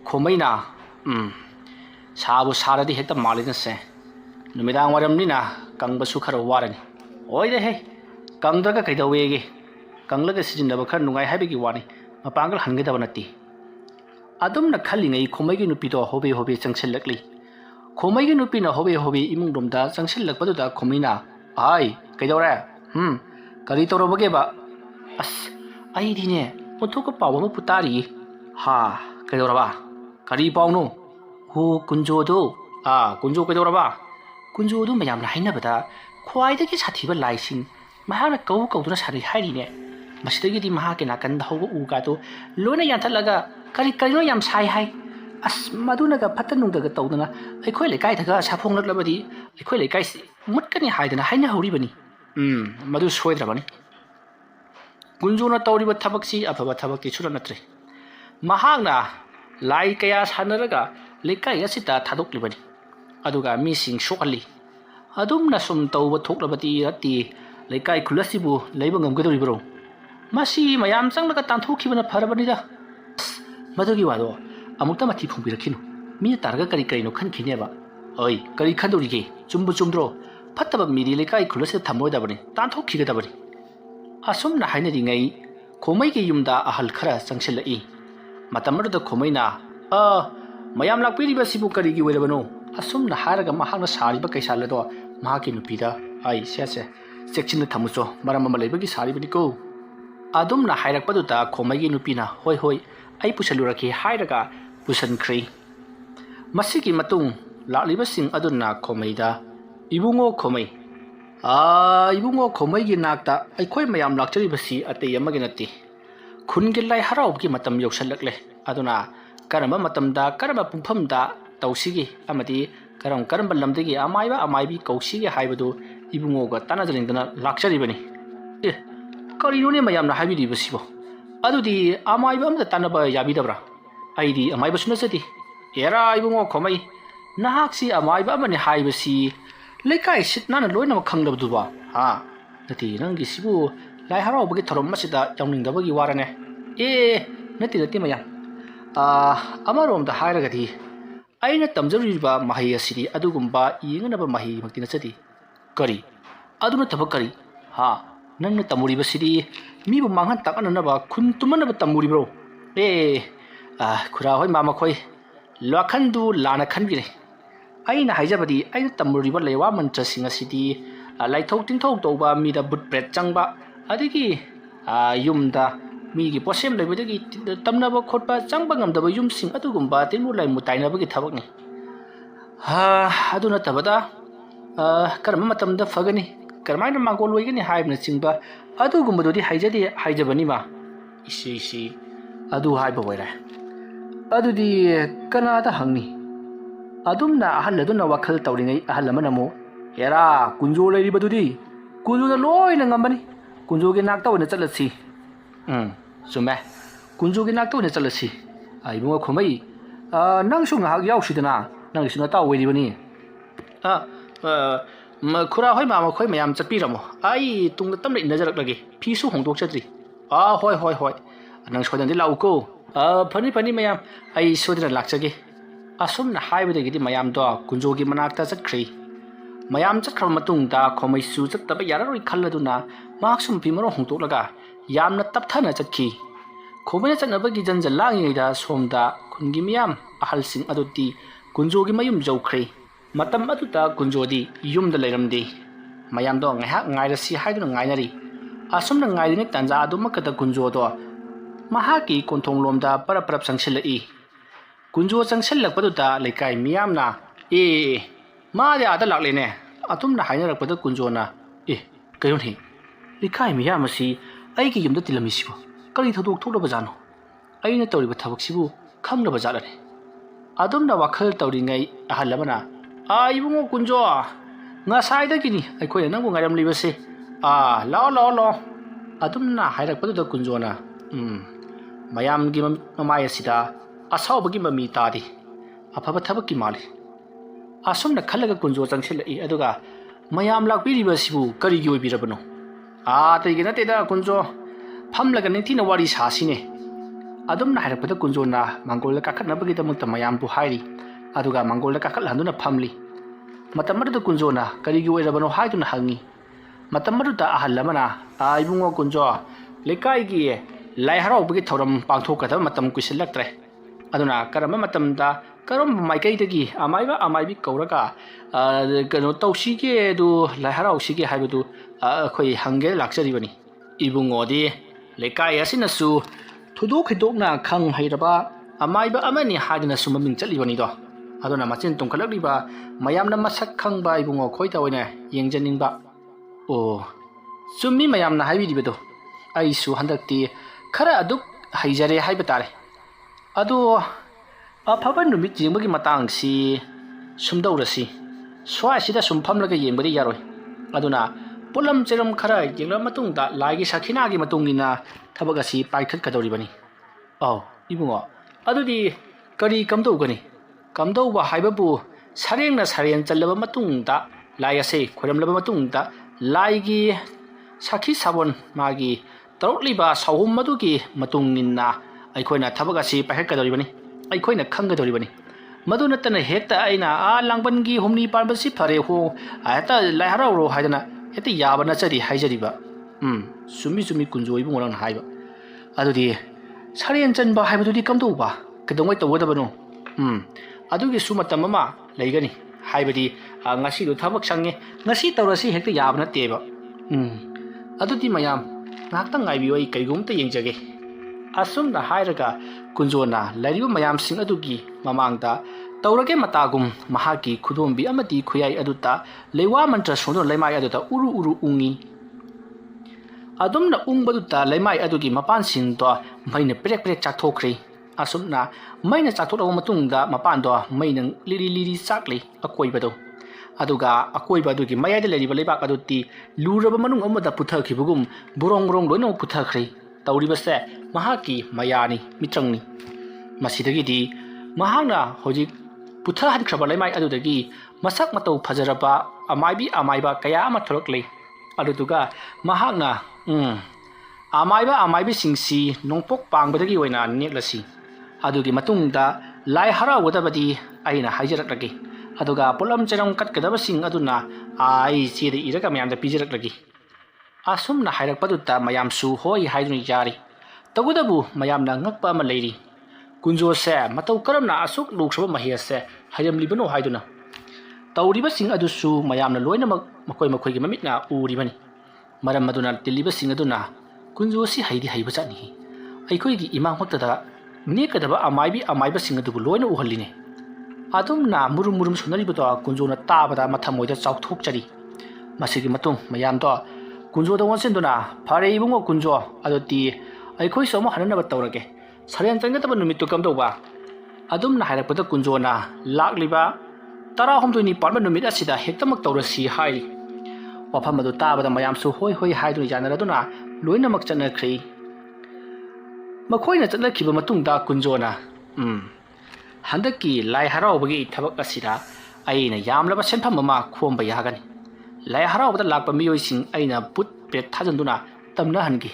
ꯈꯣꯃꯩꯅ ꯁꯥꯕꯨ ꯁꯥꯔꯗꯤ ꯍꯦꯛꯇ ꯃꯥꯜꯂꯤꯅꯁꯦ ꯅꯨꯃꯤꯗꯥꯡ ꯋꯥꯏꯔꯝꯅꯤꯅ ꯀꯪꯕꯁꯨ ꯈꯔ ꯋꯥꯔꯅꯤ ꯑꯣꯏꯔꯦꯍꯦ ꯀꯪꯗ꯭ꯔꯒ ꯀꯩꯗꯧꯋꯦꯒꯦ ꯀꯪꯂꯒ ꯁꯤꯖꯤꯟꯅꯕ ꯈꯔ ꯅꯨꯡꯉꯥꯏ ꯍꯥꯏꯕꯒꯤ ꯋꯥꯅꯤ ꯃꯄꯥꯡꯒꯜ ꯍꯟꯒꯗꯕ ꯅꯠꯇꯦ ꯑꯗꯨꯝꯅ ꯈꯜꯂꯤꯉꯩ ꯈꯣꯃꯩꯒꯤ ꯅꯨꯄꯤꯗꯣ ꯍꯣꯕꯦ ꯆꯪꯁꯤꯜꯂꯛꯂꯤ ꯈꯣꯃꯩꯒꯤ ꯅꯨꯄꯤꯅ ꯍꯣꯕꯦ ꯏꯃꯨꯡꯂꯣꯝꯗ ꯆꯪꯁꯤꯜꯂꯛꯄꯗꯨꯗ ꯈꯣꯃꯩꯅ ꯑꯥꯏ ꯀꯩꯗꯧꯔꯦ ꯀꯔꯤ ꯇꯧꯔꯕꯒꯦꯕ ꯑꯁ ꯑꯩꯗꯤꯅꯦ ꯑꯣꯟꯊꯣꯛꯄ ꯄꯥꯎ ꯑꯃ ꯇꯥꯔꯤꯌꯦ ꯍꯥ ꯀꯩꯗꯧꯔꯕ ꯀꯔꯤ ꯄꯥꯎꯅꯣ ꯍꯣ ꯀꯨꯟꯖꯣꯗꯣ ꯀꯨꯟꯖꯣ ꯀꯩꯗꯧꯔꯕ ꯀꯨꯟꯖꯣꯗꯨ ꯃꯌꯥꯝꯅ ꯍꯥꯏꯅꯕꯗ ꯈ꯭ꯋꯥꯏꯗꯒꯤ ꯁꯥꯊꯤꯕ ꯂꯥꯏꯁꯤꯡ ꯃꯍꯥꯛꯅ ꯀꯧꯗꯨꯅ ꯁꯥꯟꯅꯩ ꯍꯥꯏꯔꯤꯅꯦ ꯃꯁꯤꯗꯒꯤꯗꯤ ꯃꯍꯥꯛꯀꯤ ꯅꯥꯀꯟꯗ ꯍꯧꯕ ꯎꯒꯥꯗꯣ ꯂꯣꯏꯅ ꯌꯥꯟꯊꯠꯂꯒ ꯀꯔꯤꯅꯣ ꯌꯥꯝ ꯁꯥꯏ ꯍꯥꯏ ꯑꯁ ꯃꯗꯨꯅꯒ ꯐꯠꯇ ꯅꯨꯡꯗꯒ ꯇꯧꯗꯅ ꯑꯩꯈꯣꯏ ꯂꯩꯀꯥꯏꯗꯒ ꯁꯥꯐꯣꯡꯂꯛꯂꯕꯗꯤ ꯑꯩꯈꯣꯏ ꯂꯩꯀꯥꯏꯁꯤ ꯃꯨꯠꯀꯅꯤ ꯍꯥꯏꯗꯅ ꯍꯥꯏꯅꯍꯧꯔꯤꯕꯅꯤ ꯃꯗꯨ ꯁꯣꯏꯗ꯭ꯔꯕꯅꯤ ꯀꯨꯟꯖꯣꯅ ꯇꯧꯔꯤꯕ ꯊꯕꯛꯁꯤ ꯑꯐꯕ ꯊꯕꯛꯇꯤ ꯁꯨꯡꯅꯠ ꯅꯠꯇ꯭ꯔꯦ ꯃꯍꯥꯛꯅ ꯂꯥꯏ ꯀꯌꯥ ꯁꯥꯟꯅꯔꯒ ꯂꯩꯀꯥꯏ ꯑꯁꯤꯗ ꯊꯥꯗꯣꯛꯂꯤꯕꯅꯤ ꯑꯗꯨꯒ ꯃꯤꯁꯤꯡ ꯁꯣꯛꯍꯜꯂꯤ ꯑꯗꯨꯝꯅ ꯁꯨꯝ ꯇꯧꯕ ꯊꯣꯛꯂꯕꯗꯤ ꯅꯠꯇꯦ ꯂꯩꯀꯥꯏ ꯈꯨꯜ ꯑꯁꯤꯕꯨ ꯂꯩꯕ ꯉꯝꯒꯗꯧꯔꯤꯕ꯭ꯔꯣ ꯃꯁꯤ ꯃꯌꯥꯝ ꯆꯪꯂꯒ ꯇꯥꯟꯊꯣꯛꯈꯤꯕꯅ ꯐꯔꯕꯅꯤꯗ ꯃꯗꯨꯒꯤ ꯋꯥꯗꯣ ꯑꯃꯨꯛꯇ ꯃꯊꯤ ꯐꯣꯡꯕꯤꯔꯛꯈꯤꯅꯨ ꯃꯤꯅ ꯇꯥꯔꯒ ꯀꯔꯤꯅꯣ ꯈꯟꯈꯤꯅꯦꯕ ꯍꯣꯏ ꯀꯔꯤ ꯈꯟꯗꯧꯔꯤꯒꯦ ꯆꯨꯝꯗ꯭ꯔꯣ ꯐꯠꯇꯕ ꯃꯤꯗꯤ ꯂꯩꯀꯥꯏ ꯈꯨꯜ ꯑꯁꯤꯗ ꯊꯝꯃꯣꯏꯗꯕꯅꯤ ꯇꯥꯟꯊꯣꯛꯈꯤꯒꯗꯕꯅꯤ ꯑꯁꯨꯝꯅ ꯍꯥꯏꯅꯔꯤꯉꯩ ꯈꯣꯃꯩꯒꯤ ꯌꯨꯝꯗ ꯑꯍꯜ ꯈꯔ ꯆꯪꯁꯤꯜꯂꯛꯏ ꯃꯇꯝ ꯑꯗꯨꯗ ꯈꯣꯃꯩꯅ ꯃꯌꯥꯝ ꯂꯥꯛꯄꯤꯔꯤꯕꯁꯤꯕꯨ ꯀꯔꯤꯒꯤ ꯑꯣꯏꯔꯕꯅꯣ ꯑꯁꯨꯝꯅ ꯍꯥꯏꯔꯒ ꯃꯍꯥꯛꯅ ꯁꯥꯔꯤꯕ ꯀꯩꯁꯥꯜ ꯑꯗꯣ ꯃꯍꯥꯛꯀꯤ ꯅꯨꯄꯤꯗ ꯁꯦ ꯆꯦꯛꯁꯤꯟꯅ ꯊꯝꯃꯨꯆꯣ ꯃꯔꯝ ꯑꯃ ꯂꯩꯕꯒꯤ ꯁꯥꯔꯤꯕꯅꯤꯀꯣ ꯑꯗꯨꯝꯅ ꯍꯥꯏꯔꯛꯄꯗꯨꯗ ꯈꯣꯃꯩꯒꯤ ꯅꯨꯄꯤꯅ ꯍꯣꯏ ꯑꯩ ꯄꯨꯁꯜꯂꯨꯔꯛꯀꯦ ꯍꯥꯏꯔꯒ ꯄꯨꯁꯟꯈ꯭ꯔꯦ ꯃꯁꯤꯒꯤ ꯃꯇꯨꯡ ꯂꯥꯛꯂꯤꯕꯁꯤꯡ ꯑꯗꯨꯅ ꯈꯣꯃꯩꯗ ꯏꯕꯨꯡꯉꯣ ꯈꯣꯃꯩꯒꯤ ꯅꯥꯛꯇ ꯑꯩꯈꯣꯏ ꯃꯌꯥꯝ ꯂꯥꯛꯆꯔꯤꯕꯁꯤ ꯑꯇꯩ ꯑꯃꯒꯤ ꯅꯠꯇꯦ ꯈꯨꯟꯒꯤ ꯂꯥꯏ ꯍꯔꯥꯎꯕꯒꯤ ꯃꯇꯝ ꯌꯧꯁꯜꯂꯛꯂꯦ ꯑꯗꯨꯅ ꯀꯔꯝꯕ ꯃꯇꯝꯗ ꯀꯔꯝꯕ ꯄꯨꯡꯐꯝꯗ ꯇꯧꯁꯤꯒꯦ ꯑꯃꯗꯤ ꯀꯔꯝꯕ ꯂꯝꯗꯒꯤ ꯑꯃꯥꯏꯕꯤ ꯀꯧꯁꯤꯒꯦ ꯍꯥꯏꯕꯗꯨ ꯏꯕꯨꯡꯉꯣꯒ ꯇꯥꯟꯅꯖꯅꯤꯡꯗꯅ ꯂꯥꯛꯆꯔꯤꯕꯅꯤ ꯀꯔꯤꯅꯣꯅꯦ ꯃꯌꯥꯝꯅ ꯍꯥꯏꯕꯤꯔꯤꯕꯁꯤꯕꯣ ꯑꯗꯨꯗꯤ ꯑꯃꯥꯏꯕ ꯑꯃꯗ ꯇꯥꯟꯅꯕ ꯌꯥꯕꯤꯗꯕ꯭ꯔꯥ ꯑꯩꯗꯤ ꯑꯃꯥꯏꯕꯁꯨ ꯅꯠꯆꯗꯦ ꯑꯦꯔꯥ ꯏꯕꯨꯡꯉꯣ ꯈꯣꯃꯩ ꯅꯍꯥꯛꯁꯤ ꯑꯃꯥꯏꯕ ꯑꯃꯅꯤ ꯍꯥꯏꯕꯁꯤ ꯂꯩꯀꯥꯏ ꯁꯤꯠ ꯅꯥꯟꯅ ꯂꯣꯏꯅꯃꯛ ꯈꯪꯂꯕꯗꯨꯕ nati nangi sibu lai haraubagi thorom masida yauningdabagi warane nati mayam amarom da hairagadi aina tamjaruriba mahi asidi adugumba yenganaba mahi maktina chadi kari aduna tabak kari ha nangna tamuriba sidi mibu manghan takananaba khun tumanaba tamuribro khura hoi mama khoi lakhandu lana khanbire aina haijabadi aina tamuriba lewa mantra singa sidi laithok tingthok toba mida but pret changba adigi yumda migi posem lebedagi tamnaba khotpa changba ngamdaba yum sing adugumba tinmu lai mutainabagi thabakni aduna tabada karma matamda fagani karmaina mangol wegani haibna chingba adugumbadodi haijabani ma isi adu haiba waira adudi kanada hangni adumna ahalladuna wakhal tawringai ahallamanamo era kunjo leiribadudi kunjuna loina ngambani kunjogi nakta wona chalasi sume kunjogi nakta wona chalasi aibunga khomai nang su ngahak yausidana nang sina taw weiribani khura hoi mama khoi mayam chapiramo ai tungda tamle najarak lagi fisu hongdok chatri hoi nang sodan lauko fani mayam ai sodina lakchage asumna haibadagi mayam do kunjogi manakta chakri mayam chakra matungda khomai su chattaba yararoi khalladuna maksum pimaro hongtoklaga yamna tapthana chakki khomai chanabagi janjal langi somda khungi miyam ahalsing aduti kunjogi mayum jaukhre matam aduta kunjodi yumda leiramdi mayam do ngairasi haiduna ngainari asumna ngairini tanja adumakata kunjodo mahaki konthonglomda parap sangsilai kunjo changsilakpaduta leikai miyamna maade ada laklene atumna hainarakpada kunjona kayoni likai miyamasi aigi yumda tilamisibu kari thodok thoklaba jano aina tawriba thabak-sibu khanglaba jalane adumna wakhal tawringai ahallamana ibungo kunjo ngasaidagini aikhoina nangbu ngairam libase lao adumna hairakpaduta kunjona mayamgi mamaya sida asawbagi mami tadi afaba thabakki mali asumna khalaga kunjo changsilai aduga mayam lakbiribasibu karigi oibirabano taygi nateda kunjo famlaga ningthina wari sasine adumna hairakpada kunjona mangolda kakhatnabagi damukta mayambu hairi aduga mangolda kakhatlanduna famli matamadu kunjona karigi oirabano haiduna hangi matamadu ta ahallamana ibungo kunjo lekaigi lai haraubagi thoram pangthokadaba matam kuisilaktre aduna karama matamda karom maikaidagi amaibi kauraga kano tawsige du lai harausige haibadu khoi hange lakjaribani ibungodi lekai asinasu thudok hidokna khang hairaba amaiba amani hadina sumaming chalibani do aduna machin tongkhalakliba mayamna masak khangba ibungo khoita oina yengjaningba summi mayamna haibiribedo aisu handakti khara aduk haijare haiba tare ado afaba numit jengbagi matangsi sumdaurasi swasida sumfamlaga yengbari yaroi aduna pulam cheram khara yengla matungda laigi sakhinagi matungina thabagasi paikhat kadoribani ibungo adudi kari kamdogani kamdauba haibabu sarengna saren challaba matungda laigase khoramlaba matungda laigi sakhi sabon magi tarokliba sahum madugi matungina aikhoina thabagasi paikhat kadoribani aikhoina khangadoribani madu natana hekta aina langbangi humni parbasi phare ho ata lai hararo haidana heta yabana chari haijariba sumi kunjo ibungorang haiba adudi saren chanba haibadudi kamdouba kedongoi tawodabano adugi sumatam ama leigani haibadi ngasi do thabak sange ngasi tawrasi hekta yabana teba adudi mayam ngaktang ngaibioi kaigumta yengjage asumna hairaga kunjona laribu mayam sing adugi mamangda tawrage matagum mahaki khudombi amati khuyai aduta lewa mantra sono leimai aduta uru ungi adumna ungbaduta leimai adugi mapan sing to maina prek chathokri asumna maina chathokra matungda mapan do maina liri chakli akoibado aduga akoibadugi mayai leriba lebak aduti luraba manung amada puthakibugum burong loino puthakri tawribase mahaki mayani mitrangni masidagidi mahangna hojik putha hadkraba leimai adudagi masak matau phajaraba amaiba kaya ama thorokle ꯑꯗꯨꯗꯨꯒ ꯃꯍꯥꯛꯅ ꯑꯃꯥꯏꯕꯁꯤꯡꯁꯤ ꯅꯣꯡꯄꯣꯛ ꯄꯥꯡꯕꯗꯒꯤ ꯑꯣꯏꯅ ꯅꯦꯛꯂꯁꯤ ꯑꯗꯨꯒꯤ ꯃꯇꯨꯡꯗ ꯂꯥꯏ ꯍꯔꯥꯎꯒꯗꯕꯗꯤ ꯑꯩꯅ ꯍꯥꯏꯖꯔꯛꯂꯒꯦ ꯑꯗꯨꯒ ꯄꯣꯠꯂꯝ ꯆꯩꯔꯝ ꯀꯠꯀꯗꯕꯁꯤꯡ ꯑꯗꯨꯅ ꯑꯩ ꯆꯦꯗ ꯏꯔꯒ ꯃꯌꯥꯝꯗ ꯄꯤꯖꯔꯛꯂꯒꯦ ꯑꯁꯨꯝꯅ ꯍꯥꯏꯔꯛꯄꯗꯨꯗ ꯃꯌꯥꯝꯁꯨ ꯍꯣꯏ ꯍꯥꯏꯗꯨꯅ ꯌꯥꯔꯤ ꯇꯧꯕꯇꯕꯨ ꯃꯌꯥꯝꯅ ꯉꯛꯄ ꯑꯃ ꯂꯩꯔꯤ ꯀꯨꯟꯖꯣꯁꯦ ꯃꯇꯧ ꯀꯔꯝꯅ ꯑꯁꯨꯛ ꯂꯨꯈ꯭ꯔꯕ ꯃꯍꯩ ꯍꯩꯔꯝꯂꯤꯕꯅꯣ ꯍꯥꯏꯗꯨꯅ ꯇꯧꯔꯤꯕꯁꯤꯡ ꯑꯗꯨꯁꯨ ꯃꯌꯥꯝꯅ ꯂꯣꯏꯅꯃꯛ ꯃꯈꯣꯏꯒꯤ ꯃꯃꯤꯠꯅ ꯎꯔꯤꯕꯅꯤ ꯃꯔꯝ ꯑꯗꯨꯅ ꯇꯤꯜꯂꯤꯕꯁꯤꯡ ꯑꯗꯨꯅ ꯀꯨꯟꯖꯣꯁꯤ ꯍꯩꯗꯤ ꯍꯩꯕ ꯆꯠꯅꯤ ꯑꯩꯈꯣꯏꯒꯤ ꯏꯃꯥꯡꯃꯛꯇꯗ ꯅꯦꯛꯀꯗꯕ ꯑꯃꯥꯏꯕꯁꯤꯡ ꯑꯗꯨꯕꯨ ꯂꯣꯏꯅ ꯎꯍꯜꯂꯤꯅꯦ ꯑꯗꯨꯝꯅ ꯃꯨꯔꯨꯝ ꯃꯨꯔꯨꯝ ꯁꯨꯅꯔꯤꯕꯗꯣ ꯀꯨꯟꯖꯣꯅ ꯇꯥꯕꯗ ꯃꯊꯃꯣꯏꯗ ꯆꯥꯎꯊꯣꯛꯆꯔꯤ ꯃꯁꯤꯒꯤ ꯃꯇꯨꯡ ꯃꯌꯥꯝꯗꯣ ꯀꯨꯟꯖꯣꯗ ꯑꯣꯟꯁꯤꯟꯗꯨꯅ ꯐꯔꯦ ꯏꯕꯨꯡꯉꯣ ꯀꯨꯟꯖꯣ ꯑꯗꯨꯗꯤ ꯑꯩꯈꯣꯏꯁꯨ ꯑꯃꯨꯛ ꯍꯟꯅꯅꯕ ꯇꯧꯔꯒꯦ ꯁꯔꯦꯟ ꯆꯪꯒꯗꯕ ꯅꯨꯃꯤꯠꯇꯨ ꯀꯝꯗꯧꯕ ꯑꯗꯨꯝꯅ ꯍꯥꯏꯔꯛꯄꯗ ꯀꯨꯟꯖꯣꯅ ꯂꯥꯛꯂꯤꯕ 13ꯅꯤ ꯄꯥꯟꯕ ꯅꯨꯃꯤꯠ ꯑꯁꯤꯗ ꯍꯦꯛꯇꯃꯛ ꯇꯧꯔꯁꯤ ꯍꯥꯏꯔꯤ ꯋꯥꯐꯝ ꯑꯗꯨ ꯇꯥꯕꯗ ꯃꯌꯥꯝꯁꯨ ꯍꯣꯏ ꯍꯣꯏ ꯍꯥꯏꯗꯨꯅ ꯌꯥꯅꯔꯗꯨꯅ ꯂꯣꯏꯅꯃꯛ ꯆꯠꯅꯈ꯭ꯔꯦ ꯃꯈꯣꯏꯅ ꯆꯠꯅꯈꯤꯕ ꯃꯇꯨꯡꯗ ꯀꯨꯟꯖꯣꯅ ꯍꯟꯗꯛꯀꯤ ꯂꯥꯏ ꯍꯔꯥꯎꯕꯒꯤ ꯊꯕꯛ ꯑꯁꯤꯗ ꯑꯩꯅ ꯌꯥꯝꯂꯕ ꯁꯦꯟꯐꯝ ꯑꯃ ꯈꯣꯝꯕ ꯌꯥꯒꯅꯤ ꯂꯥꯏ ꯍꯔꯥꯎꯕꯗ ꯂꯥꯛꯄ ꯃꯤꯑꯣꯏꯁꯤꯡ ꯑꯩꯅ ꯄꯨꯠ ꯄꯦꯠ ꯊꯥꯖꯤꯟꯗꯨꯅ ꯇꯝꯅꯍꯟꯈꯤ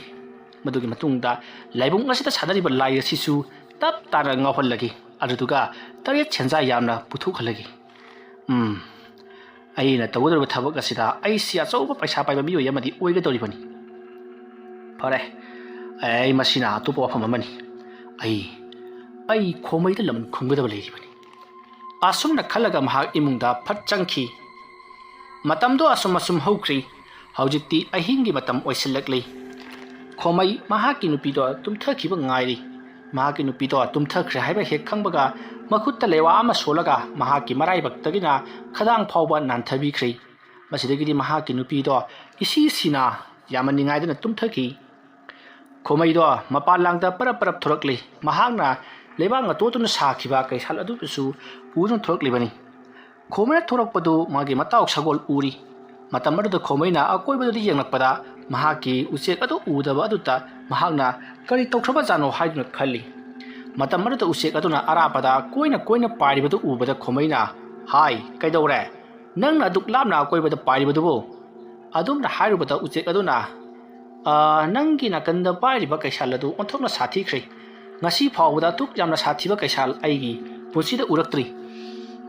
ꯃꯗꯨꯒꯤ ꯃꯇꯨꯡꯗ ꯂꯥꯏꯕꯨꯡ ꯑꯁꯤꯗ ꯁꯥꯟꯅꯔꯤꯕ ꯂꯥꯏ ꯑꯁꯤꯁꯨ ꯇꯞ ꯇꯥꯅ ꯉꯥꯎꯍꯜꯂꯒꯦ ꯑꯗꯨꯗꯨꯒ ꯇꯔꯦꯠ ꯁꯦꯟꯖꯥ ꯌꯥꯝꯅ ꯄꯨꯊꯣꯛꯍꯜꯂꯒꯦ ꯑꯩꯅ ꯇꯧꯒꯗꯧꯔꯤꯕ ꯊꯕꯛ ꯑꯁꯤꯗ ꯑꯩꯁꯤ ꯑꯆꯧꯕ ꯄꯩꯁꯥ ꯄꯥꯏꯕ ꯃꯤꯑꯣꯏ ꯑꯃꯗꯤ ꯑꯣꯏꯒꯗꯧꯔꯤꯕꯅꯤ ꯐꯔꯦ ꯑꯩ ꯃꯁꯤꯅ ꯑꯇꯣꯞꯄ ꯋꯥꯐꯝ ꯑꯃꯅꯤ ꯑꯩ ꯈꯣꯃꯩꯗ ꯂꯃꯟ ꯈꯨꯝꯒꯗꯕ ꯂꯩꯔꯤꯕꯅꯤ ꯑꯁꯨꯝꯅ ꯈꯜꯂꯒ ꯃꯍꯥꯛ ꯏꯃꯨꯡꯗ ꯐꯠ ꯆꯪꯈꯤ ꯃꯇꯝꯗꯣ ꯑꯁꯨꯝ ꯍꯧꯈ꯭ꯔꯤ ꯍꯧꯖꯤꯛꯇꯤ ꯑꯍꯤꯡꯒꯤ ꯃꯇꯝ ꯑꯣꯏꯁꯤꯜꯂꯛꯂꯤ ꯈꯣꯃꯩ ꯃꯍꯥꯛꯀꯤ ꯅꯨꯄꯤꯗꯣ ꯇꯨꯝꯊꯈꯤꯕ ꯉꯥꯏꯔꯤ ꯃꯍꯥꯛꯀꯤ ꯅꯨꯄꯤꯗꯣ ꯇꯨꯝꯊꯈ꯭ꯔꯦ ꯍꯥꯏꯕ ꯍꯦꯛ ꯈꯪꯕꯒ ꯃꯈꯨꯠꯇ ꯂꯩꯋꯥ ꯑꯃ ꯁꯣꯜꯂꯒ ꯃꯍꯥꯛꯀꯤ ꯃꯔꯥꯏꯕꯛꯇꯒꯤꯅ ꯈꯗꯥꯡ ꯐꯥꯎꯕ ꯅꯥꯟꯊꯕꯤꯈ꯭ꯔꯦ ꯃꯁꯤꯗꯒꯤꯗꯤ ꯃꯍꯥꯛꯀꯤ ꯅꯨꯄꯤꯗꯣ ꯏꯁꯤꯁꯤꯅ ꯌꯥꯝꯅ ꯅꯤꯡꯉꯥꯏꯗꯅ ꯇꯨꯝꯊꯈꯤ ꯈꯣꯃꯩꯗꯣ ꯃꯄꯥꯟꯂꯥꯡꯗ ꯄꯔꯞ ꯊꯣꯔꯛꯂꯤ ꯃꯍꯥꯛꯅ ꯂꯩꯕꯥꯛꯅ ꯇꯣꯠꯇꯨꯅ ꯁꯥꯈꯤꯕ ꯀꯩꯁꯥꯜ ꯑꯗꯨꯁꯨ ꯄꯨꯗꯨꯅ ꯊꯣꯔꯛꯂꯤꯕꯅꯤ ꯈꯣꯃꯩꯅ ꯊꯣꯔꯛꯄꯗꯨ ꯃꯥꯒꯤ ꯃꯇꯥꯎ ꯁꯒꯣꯜ ꯎꯔꯤ ꯃꯇꯝ ꯑꯗꯨꯗ ꯈꯣꯃꯩꯅ ꯑꯀꯣꯏꯕꯗꯨꯗ ꯌꯦꯡꯂꯛꯄꯗ ꯃꯍꯥꯛꯀꯤ ꯎꯆꯦꯛ ꯑꯗꯨ ꯎꯗꯕ ꯑꯗꯨꯗ ꯃꯍꯥꯛꯅ ꯀꯔꯤ ꯇꯧꯈ꯭ꯔꯕꯖꯥꯠꯅꯣ ꯍꯥꯏꯗꯨꯅ ꯈꯜꯂꯤ ꯃꯇꯝ ꯑꯗꯨꯗ ꯎꯆꯦꯛ ꯑꯗꯨꯅ ꯑꯔꯥꯞꯄꯗ ꯀꯣꯏꯅ ꯄꯥꯏꯔꯤꯕꯗꯨ ꯎꯕꯗ ꯈꯣꯃꯩꯅ ꯍꯥꯏ ꯀꯩꯗꯧꯔꯦ ꯅꯪꯅ ꯑꯗꯨꯛ ꯂꯥꯞꯅ ꯑꯀꯣꯏꯕꯗ ꯄꯥꯏꯔꯤꯕꯗꯨꯕꯨ ꯑꯗꯨꯝꯅ ꯍꯥꯏꯔꯨꯕꯗ ꯎꯆꯦꯛ ꯑꯗꯨꯅ ꯅꯪꯒꯤ ꯅꯥꯀꯟꯗ ꯄꯥꯏꯔꯤꯕ ꯀꯩꯁꯥꯜ ꯑꯗꯨ ꯑꯣꯟꯊꯣꯛꯅ ꯁꯥꯊꯤꯈ꯭ꯔꯦ ꯉꯁꯤ ꯐꯥꯎꯕꯗ ꯑꯗꯨꯛ ꯌꯥꯝꯅ ꯁꯥꯊꯤꯕ ꯀꯩꯁꯥꯜ ꯑꯩꯒꯤ ꯄꯨꯟꯁꯤꯗ ꯎꯔꯛꯇ꯭ꯔꯤ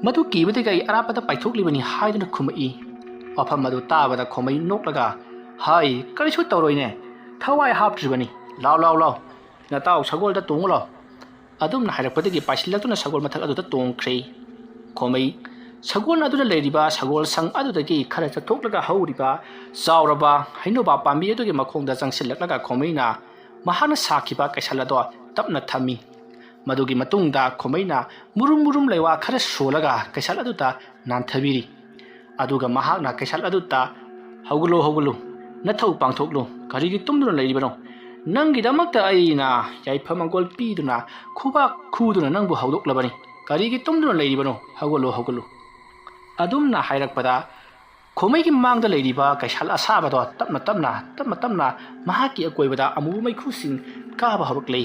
ꯃꯗꯨ ꯀꯤꯕꯗꯒꯤ ꯑꯩ ꯑꯔꯥꯞꯄꯗ ꯄꯥꯏꯊꯣꯛꯂꯤꯕꯅꯤ ꯍꯥꯏꯗꯨꯅ ꯈꯨꯝꯃꯛꯏ ꯋꯥꯐꯝ ꯑꯗꯨ ꯇꯥꯕꯗ ꯈꯣꯃꯩ ꯅꯣꯛꯂꯒ ꯍꯥꯏ ꯀꯔꯤꯁꯨ ꯇꯧꯔꯣꯏꯅꯦ ꯊꯋꯥꯏ ꯍꯥꯞꯇ꯭ꯔꯤꯕꯅꯤ ꯂꯥꯎ ꯅꯇꯥꯎ ꯁꯒꯣꯜꯗ ꯇꯣꯡꯉꯨ ꯂꯥꯎ ꯑꯗꯨꯝꯅ ꯍꯥꯏꯔꯛꯄꯗꯒꯤ ꯄꯥꯏꯁꯤꯜꯂꯛꯇꯨꯅ ꯁꯒꯣꯜ ꯃꯊꯛ ꯑꯗꯨꯗ ꯇꯣꯡꯈ꯭ꯔꯦ ꯈꯣꯃꯩ ꯁꯒꯣꯜ ꯑꯗꯨꯗ ꯂꯩꯔꯤꯕ ꯁꯒꯣꯜ ꯁꯪ ꯑꯗꯨꯗꯒꯤ khara ꯆꯠꯊꯣꯛꯂꯒ ꯍꯧꯔꯤꯕ ꯆꯥꯎꯔꯕ ꯍꯩꯅꯧꯕ ꯄꯥꯝꯕꯤ ꯑꯗꯨꯒꯤ ꯃꯈꯣꯡꯗ ꯆꯪꯁꯤꯜꯂꯛꯂꯒ ꯈꯣꯃꯩꯅ ꯃꯍꯥꯛꯅ ꯁꯥꯈꯤꯕ ꯀꯩꯁꯥꯜ ꯑꯗꯨ ꯇꯞꯅ ꯊꯝꯃꯤ ꯃꯗꯨꯒꯤ ꯃꯇꯨꯡꯗ ꯈꯣꯃꯩꯅ ꯃꯨꯔꯨꯝ ꯂꯩꯋꯥ khara ꯁꯣꯜꯂꯒ ꯀꯩꯁꯥꯜ ꯑꯗꯨꯗ ꯅꯥꯟꯊꯕꯤꯔꯤ ꯑꯗꯨꯒ ꯃꯍꯥꯛꯅ ꯀꯩꯁꯥꯜ ꯑꯗꯨꯗ ꯍꯧꯒꯠꯂꯨ ꯅꯊꯧ ꯄꯥꯡꯊꯣꯛꯂꯨ ꯀꯔꯤꯒꯤ ꯇꯨꯝꯗꯨꯅ ꯂꯩꯔꯤꯕꯅꯣ ꯅꯪꯒꯤꯗꯃꯛꯇ ꯑꯩꯅ ꯌꯥꯏꯐꯃꯪꯒꯣꯜ ꯄꯤꯗꯨꯅ ꯈꯨꯕꯥꯛ ꯈꯨꯗꯨꯅ ꯅꯪꯕꯨ ꯍꯧꯗꯣꯛꯂꯕꯅꯤ ꯀꯔꯤꯒꯤ ꯇꯨꯝꯗꯨꯅ ꯂꯩꯔꯤꯕꯅꯣ ꯍꯧꯒꯠꯂꯨ ꯑꯗꯨꯝꯅ ꯍꯥꯏꯔꯛꯄꯗ ꯈꯣꯃꯩꯒꯤ ꯃꯥꯡꯗ ꯂꯩꯔꯤꯕ ꯀꯩꯁꯥꯜ ꯑꯁꯥꯕꯗꯣ ꯇꯞꯅ ꯃꯍꯥꯛꯀꯤ ꯑꯀꯣꯏꯕꯗ ꯑꯃꯨꯕ ꯃꯩꯈꯨꯁꯤꯡ ꯀꯥꯕ ꯍꯧꯔꯛꯂꯤ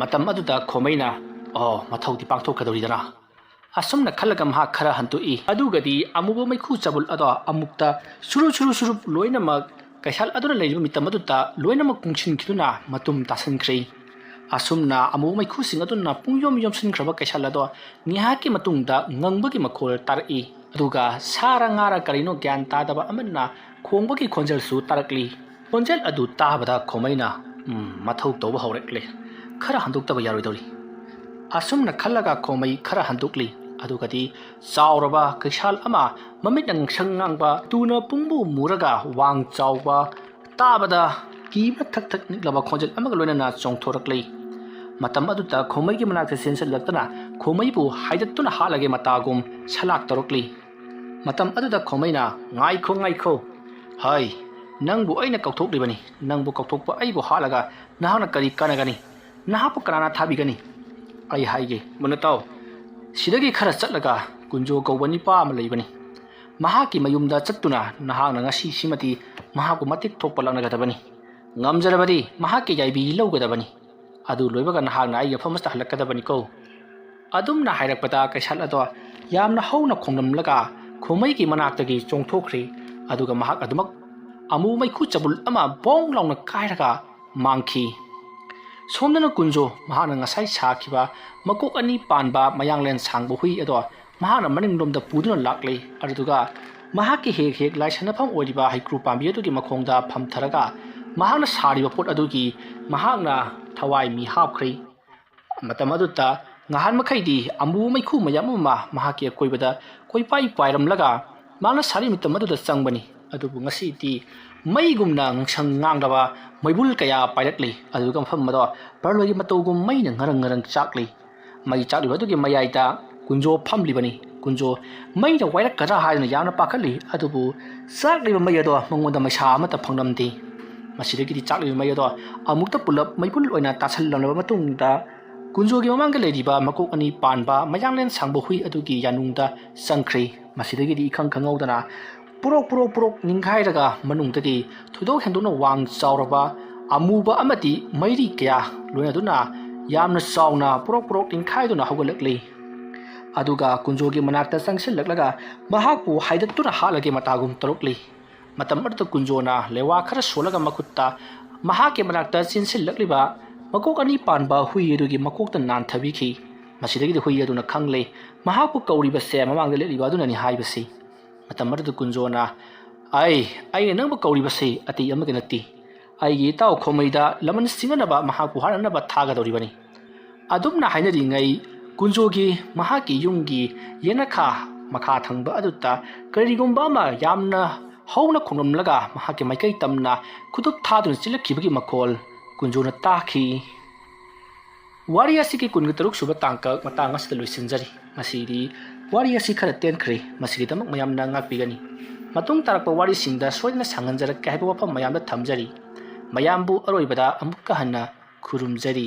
ꯃꯇꯝ ꯑꯗꯨꯗ ꯈꯣꯃꯩꯅ ꯃꯊꯧꯗꯤ ꯄꯥꯡꯊꯣꯛꯀꯗꯧꯔꯤꯗꯅ ꯑꯁꯨꯝꯅ ꯈꯜꯂꯒ ꯃꯍꯥꯛ khara ꯍꯟꯇꯣꯛꯏ ꯑꯗꯨꯒꯗꯤ ꯑꯃꯨꯕ ꯃꯩꯈꯨ ꯆꯕꯨꯜ ꯑꯗꯣ ꯑꯃꯨꯛꯇ ꯁꯨꯔꯨꯞ ꯂꯣꯏꯅꯃꯛ ꯀꯩꯁꯥꯜ ꯑꯗꯨꯅ ꯂꯩꯔꯤꯕ ꯃꯤꯇꯝ ꯑꯗꯨꯗ ꯂꯣꯏꯅꯃꯛ ꯀꯨꯡꯁꯤꯟꯈꯤꯗꯨꯅ ꯃꯇꯨꯝ ꯇꯥꯁꯤꯟꯈ꯭ꯔꯦ ꯑꯁꯨꯝꯅ ꯑꯃꯨꯕ ꯃꯩꯈꯨꯁꯤꯡ ꯑꯗꯨꯅ ꯄꯨꯡꯌꯣꯝ ꯌꯣꯝꯁꯤꯟꯈ꯭ꯔꯕ ꯀꯩꯁꯥꯜ ꯑꯗꯣ ꯉꯥꯏꯍꯥꯛꯀꯤ ꯃꯇꯨꯡꯗ ꯉꯪꯕꯒꯤ ꯃꯈꯣꯜ ꯇꯥꯔꯛꯏ ꯑꯗꯨꯒ ꯁꯥꯔ ꯉꯥꯔ ꯀꯔꯤꯅꯣ ꯒ꯭ꯌꯥꯟ ꯇꯥꯗꯕ ꯑꯃꯅ ꯈꯣꯡꯕꯒꯤ ꯈꯣꯟꯖꯦꯜꯁꯨ ꯇꯥꯔꯛꯂꯤ ꯈꯣꯟꯖꯦꯜ ꯑꯗꯨ ꯇꯥꯕꯗ ꯈꯣꯃꯩꯅ ꯃꯊꯧ ꯇꯧꯕ ꯍꯧꯔꯛꯂꯦ khara ꯍꯟꯗꯣꯛꯇꯕ ꯌꯥꯔꯣꯏꯗꯧꯔꯤ ꯑꯁꯨꯝꯅꯈꯜꯂꯒ ꯈꯣꯃꯩ khara ꯍꯟꯗꯣꯛꯂꯤ ꯑꯗꯨꯒꯗꯤ ꯆꯥꯎꯔꯕ ꯀꯩꯁꯥꯜ ꯑꯃ ꯃꯃꯤꯠꯅ ꯉꯥꯡꯁꯪ ꯉꯥꯡꯕ ꯇꯨꯅ ꯄꯨꯡꯕꯨ ꯃꯨꯔꯒ ꯋꯥꯡ ꯆꯥꯎꯕ ꯇꯥꯕꯗ ꯀꯤꯕ ꯊꯛ ꯅꯤꯛꯂꯕ ꯈꯣꯟꯖꯦꯜ ꯑꯃꯒ ꯂꯣꯏꯅꯅ ꯆꯣꯡꯊꯣꯔꯛꯂꯤ ꯃꯇꯝ ꯑꯗꯨꯗ ꯈꯣꯃꯩꯒꯤ ꯃꯅꯥꯛꯇ ꯆꯦꯟꯁꯤꯜꯂꯛꯇꯨꯅ ꯈꯣꯃꯩꯕꯨ ꯍꯥꯏꯗꯠꯇꯨꯅ ꯍꯥꯠꯂꯒꯦ ꯃꯇꯥꯒꯨꯝ ꯁꯂꯥꯛ ꯇꯧꯔꯛꯂꯤ ꯃꯇꯝ ꯑꯗꯨꯗ ꯈꯣꯃꯩꯅ ꯉꯥꯏꯈꯣ ꯍꯥꯏ ꯅꯪꯕꯨ ꯑꯩꯅ ꯀꯧꯊꯣꯛꯂꯤꯕꯅꯤ ꯅꯪꯕꯨ ꯀꯧꯊꯣꯛꯄ ꯑꯩꯕꯨ ꯍꯥꯠꯂꯒ ꯅꯍꯥꯛꯅ ꯀꯔꯤ ꯀꯥꯟꯅꯒꯅꯤ ꯅꯍꯥꯛꯄꯨ ꯀꯅꯥꯅ ꯊꯥꯕꯤꯒꯅꯤ ꯑꯩ ꯍꯥꯏꯒꯦ ꯃꯨꯅꯇꯥꯎ ꯁꯤꯗꯒꯤ khara ꯆꯠꯂꯒ ꯀꯨꯟꯖꯣ ꯀꯧꯕ ꯅꯤꯄꯥ ꯑꯃ ꯂꯩꯕꯅꯤ ꯃꯍꯥꯛꯀꯤ ꯃꯌꯨꯝꯗ ꯆꯠꯇꯨꯅ ꯅꯍꯥꯛꯅ ꯉꯁꯤꯁꯤꯃꯗꯤ ꯃꯍꯥꯛꯄꯨ ꯃꯇꯤꯛ ꯊꯣꯛꯄ ꯂꯥꯛꯅꯒꯗꯕꯅꯤ ꯉꯝꯖꯔꯕꯗꯤ ꯃꯍꯥꯛꯀꯤ ꯌꯥꯏꯕꯤ ꯂꯧꯒꯗꯕꯅꯤ ꯑꯗꯨ ꯂꯣꯏꯕꯒ ꯅꯍꯥꯛꯅ ꯑꯩꯒꯤ ꯃꯐꯝ ꯑꯁꯤꯗ ꯍꯜꯂꯛꯀꯗꯕꯅꯤꯀꯣ ꯑꯗꯨꯝꯅ ꯍꯥꯏꯔꯛꯄꯗ ꯀꯩꯁꯥꯜ ꯑꯗꯣ ꯌꯥꯝꯅ ꯍꯧꯅ ꯈꯣꯡꯅꯝꯂꯒ ꯈꯣꯃꯩꯒꯤ ꯃꯅꯥꯛꯇꯒꯤ ꯆꯣꯡꯊꯣꯛꯈ꯭ꯔꯤ ꯑꯗꯨꯒ ꯃꯍꯥꯛ amu mai khu chabul ama bong launa kairaga mangki somdana kunjo mahana ngasai sakhiba makok ani panba mayanglen sangbo hui ado mahana maning lomda puduna laklei aduga mahaki hek hek lai sanafam oiba haikru pambi adugi makhongda phamtharaga mahana sariba pot adugi mahakna thawai mi hapkhri matam aduta ngahan makhaidi amu mai khu mayam ma mahaki koibada koipai pairam laga mana sari mitam aduda changbani adubu ngasi ti mai gumna ngangsang ngangdaba maibul kaya pairakli aduga mafam mado parloi matogum mai na ngarang ngarang chakli mai chakli adugi mayaita kunjo phamli bani kunjo mai na wairak kara haina yamna pakhali adubu chakli mai ado mangonda maisa amata phangnamti masidagi di chakli mai ado amukta pulap maibul oina tashallanaba matungda kunjo gi mamang lediba makok ani panba mayanglen sangbo hui adugi yanungda sangkhri masidagi di khang khangaudana purok ningkhai raga manungdagi thudok hendona wang chauraba amuba amati mairi kya loina duna yamna sauna purok ningkhai duna hawgalakli aduga kunjo gi manakta sangsil laklaga mahakpu haidatuna halage matagum tarukli matam arta kunjona lewa khara solaga makutta mahake manakta sinsil lakliba makok ani panba hui adugi makokta nan thabikhi masidagi hui aduna khangle mahakpu kauriba se mamangda leliba aduna ni haibasi matam arta kunjona ai nangba kauriba se ati amaga natti ai gi taw khomeida laman singanaba mahakpu haranaba thaga doribani adumna hainari ngai kunjogi mahaki yungi yenakha makha thangba adutta karigumba ma yamna hauna khongramlaga mahaki maikai tamna khuduk thadun chilakhibagi makhol kunjona takhi wari asiki kunga taruk suba tangka matanga sida loisinjari masiri wari asi khara tenkhre masiri tamak mayamna ngakpigani matung tarakpa wari singda soidna sanganjara kahaiba wafam mayamda thamjari mayambu aroibada amukka hanna khurumjari